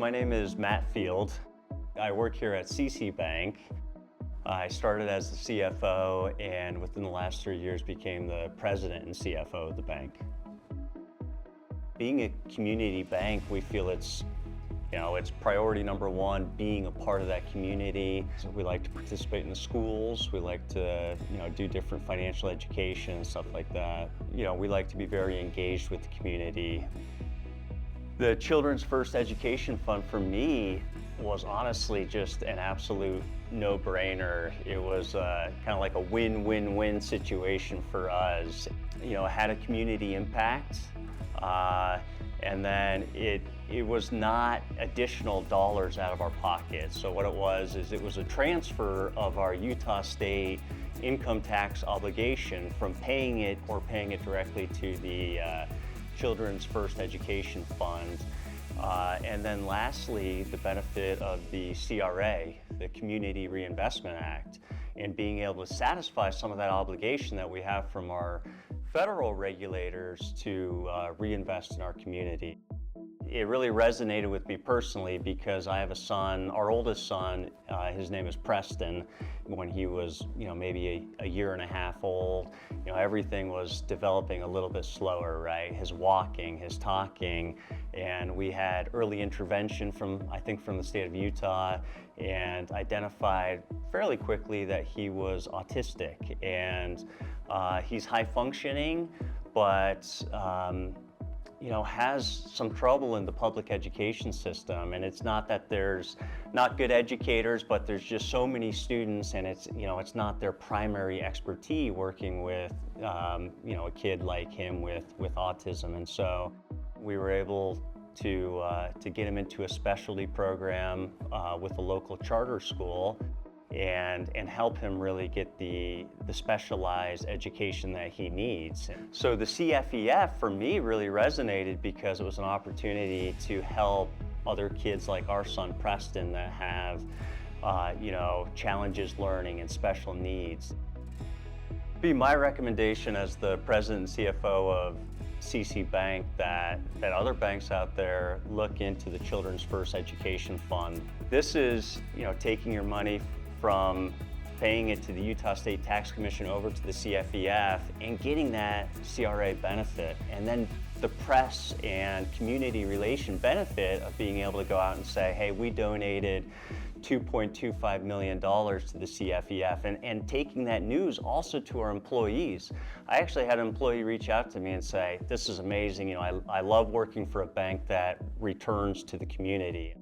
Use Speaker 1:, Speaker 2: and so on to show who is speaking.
Speaker 1: my name is Matt Field. I work here at CCBank. I started as the CFO and within the last 3 years became the president and CFO of the bank. Being a community bank, we feel it's priority number one, being a part of that community. So we like to participate in the schools. We like to, do different financial education and stuff like that. We like to be very engaged with the community. The Children's First Education Fund for me was honestly just an absolute no-brainer. It was kind of like a win-win-win situation for us. It had a community impact, and then it was not additional dollars out of our pocket. So what it was a transfer of our Utah State income tax obligation from paying it directly to the Children's First Education Fund. And then lastly, the benefit of the CRA, the Community Reinvestment Act, and being able to satisfy some of that obligation that we have from our federal regulators to reinvest in our community. It really resonated with me personally because I have a son, our oldest son, his name is Preston. When he was, maybe a year and a half old, everything was developing a little bit slower, right? His walking, his talking, and we had early intervention from the state of Utah and identified fairly quickly that he was autistic, and he's high functioning, but has some trouble in the public education system. And it's not that there's not good educators, but there's just so many students, and it's not their primary expertise working with, a kid like him with autism. And so we were able to get him into a specialty program with a local charter school and help him really get the specialized education that he needs. So the CFEF for me really resonated because it was an opportunity to help other kids like our son Preston that have challenges learning and special needs. Be my recommendation as the president and CFO of CCBank that other banks out there look into the Children's First Education Fund. This is taking your money from paying it to the Utah State Tax Commission over to the CFEF and getting that CRA benefit, and then the press and community relation benefit of being able to go out and say, hey, we donated $2.25 million to the CFEF, and taking that news also to our employees. I actually had an employee reach out to me and say, this is amazing, I love working for a bank that returns to the community.